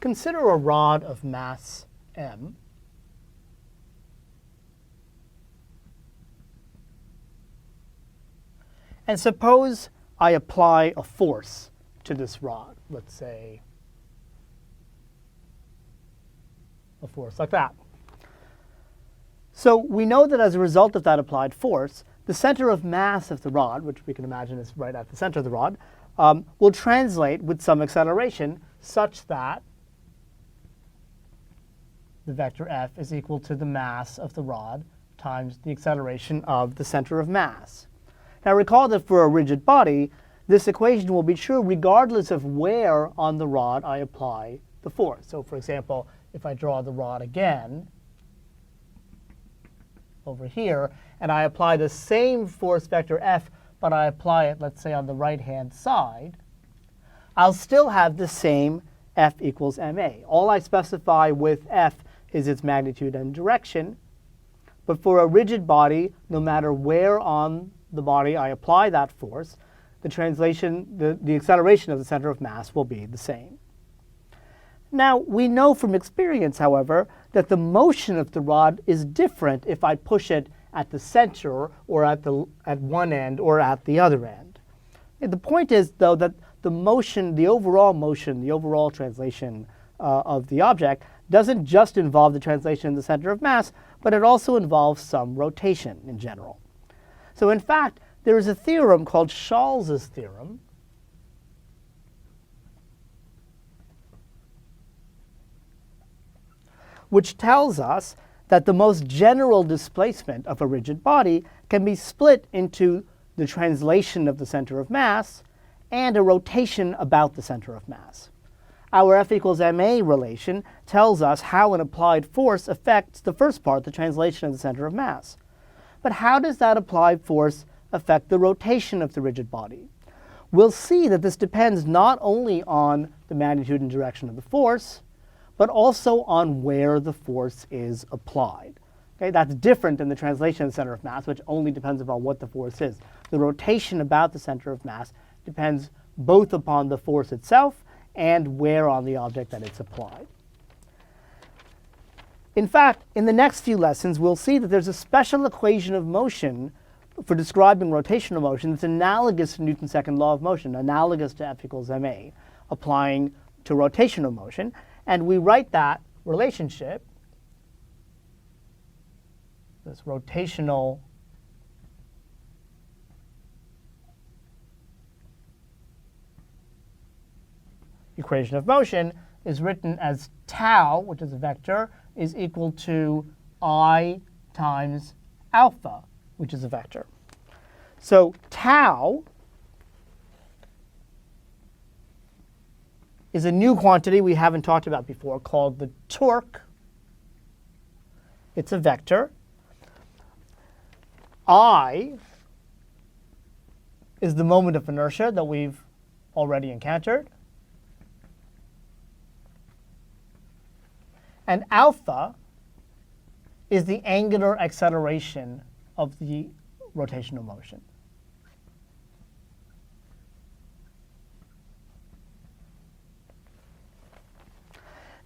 Consider a rod of mass m. And suppose I apply a force to this rod, let's say a force like that. So we know that as a result of that applied force, the center of mass of the rod, which we can imagine is right at the center of the rod, will translate with some acceleration such that the vector F is equal to the mass of the rod times the acceleration of the center of mass. Now recall that for a rigid body, this equation will be true regardless of where on the rod I apply the force. So for example, if I draw the rod again over here, and I apply the same force vector F, but I apply it, let's say, on the right-hand side, I'll still have the same F equals ma. All I specify with F is its magnitude and direction. But for a rigid body, no matter where on the body I apply that force, the acceleration of the center of mass will be the same. Now, we know from experience, however, that the motion of the rod is different if I push it at the center or at one end or at the other end. And the point is, though, that the motion, the overall translation of the object doesn't just involve the translation in the center of mass, but it also involves some rotation in general. So in fact, there is a theorem called Schall's theorem, which tells us that the most general displacement of a rigid body can be split into the translation of the center of mass and a rotation about the center of mass. Our F equals ma relation tells us how an applied force affects the first part, the translation of the center of mass. But how does that applied force affect the rotation of the rigid body? We'll see that this depends not only on the magnitude and direction of the force, but also on where the force is applied. Okay, that's different than the translation of the center of mass, which only depends upon what the force is. The rotation about the center of mass depends both upon the force itself and where on the object that it's applied. In fact, in the next few lessons, we'll see that there's a special equation of motion for describing rotational motion that's analogous to Newton's second law of motion, analogous to F equals ma, applying to rotational motion. And we write that relationship, this rotational equation of motion, is written as tau, which is a vector, is equal to I times alpha, which is a vector. So tau is a new quantity we haven't talked about before called the torque. It's a vector. I is the moment of inertia that we've already encountered. And alpha is the angular acceleration of the rotational motion.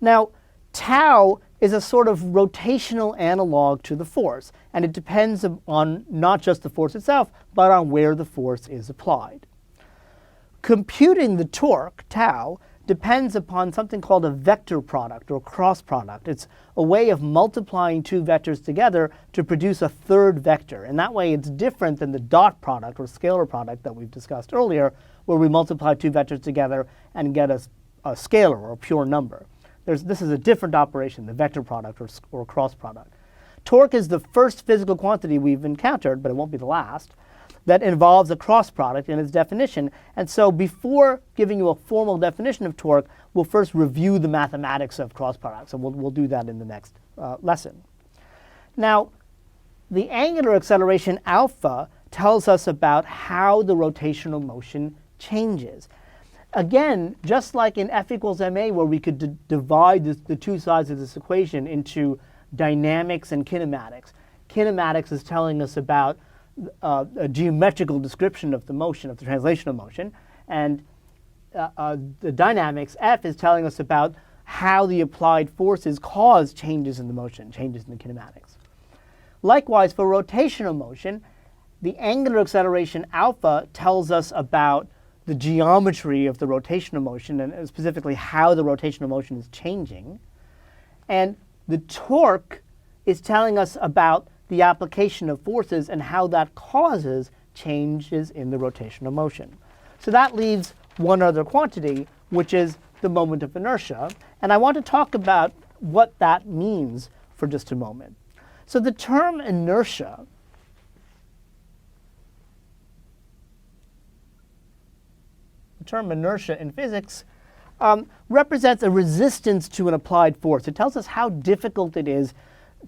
Now, tau is a sort of rotational analog to the force, and it depends on not just the force itself, but on where the force is applied. Computing the torque, tau, depends upon something called a vector product or cross product. It's a way of multiplying two vectors together to produce a third vector. And that way it's different than the dot product or scalar product that we've discussed earlier, where we multiply two vectors together and get a scalar or a pure number. This is a different operation, the vector product or cross product. Torque is the first physical quantity we've encountered, but it won't be the last, that involves a cross product in its definition. And so before giving you a formal definition of torque, we'll first review the mathematics of cross products, and we'll do that in the next lesson. Now, the angular acceleration alpha tells us about how the rotational motion changes. Again, just like in F equals ma, where we could divide the two sides of this equation into dynamics and kinematics. Kinematics is telling us about a geometrical description of the motion, of the translational motion, and the dynamics, F, is telling us about how the applied forces cause changes in the motion, changes in the kinematics. Likewise, for rotational motion, the angular acceleration alpha tells us about the geometry of the rotational motion, and specifically how the rotational motion is changing. And the torque is telling us about the application of forces and how that causes changes in the rotational motion. So that leaves one other quantity, which is the moment of inertia. And I want to talk about what that means for just a moment. So the term inertia in physics represents a resistance to an applied force. It tells us how difficult it is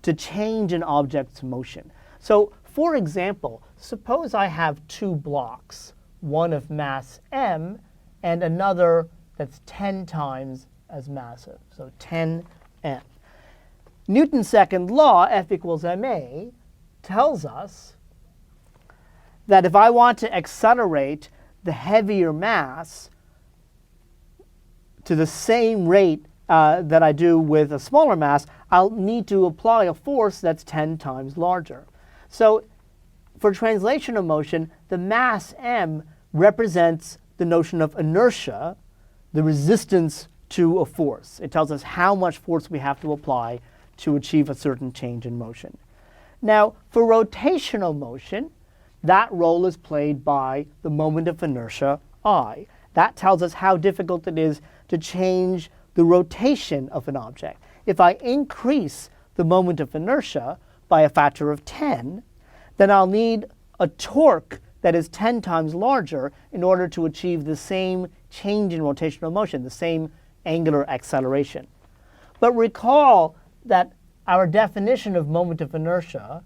to change an object's motion. So, for example, suppose I have two blocks, one of mass m and another that's 10 times as massive, so 10m. Newton's second law, F equals ma, tells us that if I want to accelerate the heavier mass to the same rate that I do with a smaller mass, I'll need to apply a force that's 10 times larger. So for translational motion, the mass m represents the notion of inertia, the resistance to a force. It tells us how much force we have to apply to achieve a certain change in motion. Now, for rotational motion, that role is played by the moment of inertia, I. That tells us how difficult it is to change the rotation of an object. If I increase the moment of inertia by a factor of 10, then I'll need a torque that is 10 times larger in order to achieve the same change in rotational motion, the same angular acceleration. But recall that our definition of moment of inertia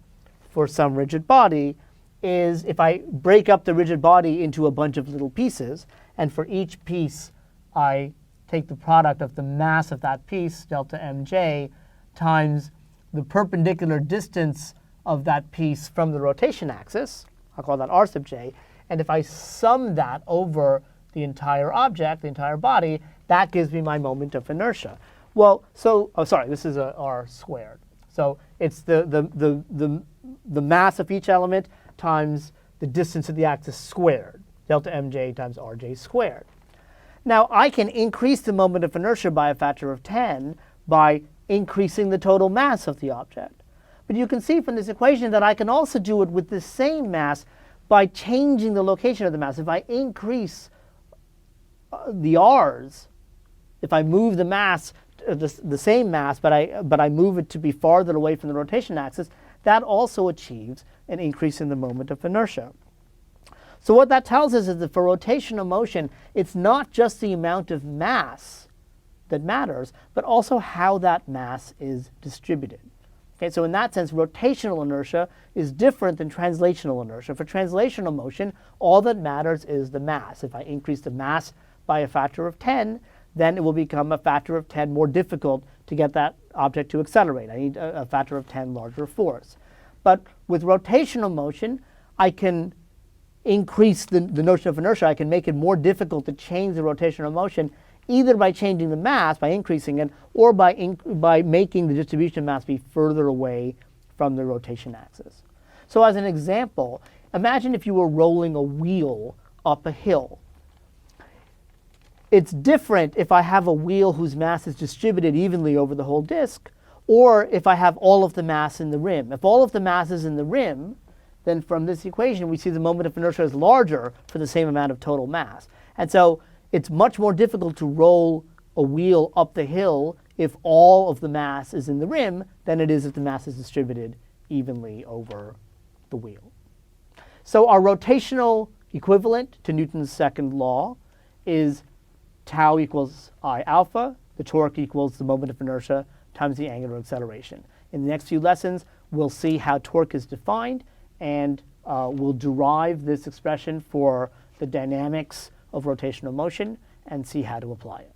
for some rigid body is if I break up the rigid body into a bunch of little pieces, and for each piece I take the product of the mass of that piece, delta mj, times the perpendicular distance of that piece from the rotation axis, I'll call that r sub j, and if I sum that over the entire object, the entire body, that gives me my moment of inertia. Well, so, this is a r squared. So it's the mass of each element times the distance of the axis squared, delta mj times rj squared. Now, I can increase the moment of inertia by a factor of 10 by increasing the total mass of the object. But you can see from this equation that I can also do it with the same mass by changing the location of the mass. If I increase the r's, if I move the mass, the same mass, but I move it to be farther away from the rotation axis, that also achieves an increase in the moment of inertia. So what that tells us is that for rotational motion, it's not just the amount of mass that matters, but also how that mass is distributed. Okay, so in that sense, rotational inertia is different than translational inertia. For translational motion, all that matters is the mass. If I increase the mass by a factor of 10, then it will become a factor of 10 more difficult to get that object to accelerate. I need a factor of 10 larger force. But with rotational motion, I can increase the notion of inertia. I can make it more difficult to change the rotational motion either by changing the mass, by increasing it, or by making the distribution mass be further away from the rotation axis. So as an example, imagine if you were rolling a wheel up a hill. It's different if I have a wheel whose mass is distributed evenly over the whole disk, or if I have all of the mass in the rim. If all of the mass is in the rim, then from this equation we see the moment of inertia is larger for the same amount of total mass. And so it's much more difficult to roll a wheel up the hill if all of the mass is in the rim than it is if the mass is distributed evenly over the wheel. So our rotational equivalent to Newton's second law is tau equals I alpha, the torque equals the moment of inertia times the angular acceleration. In the next few lessons, we'll see how torque is defined, and we'll derive this expression for the dynamics of rotational motion and see how to apply it.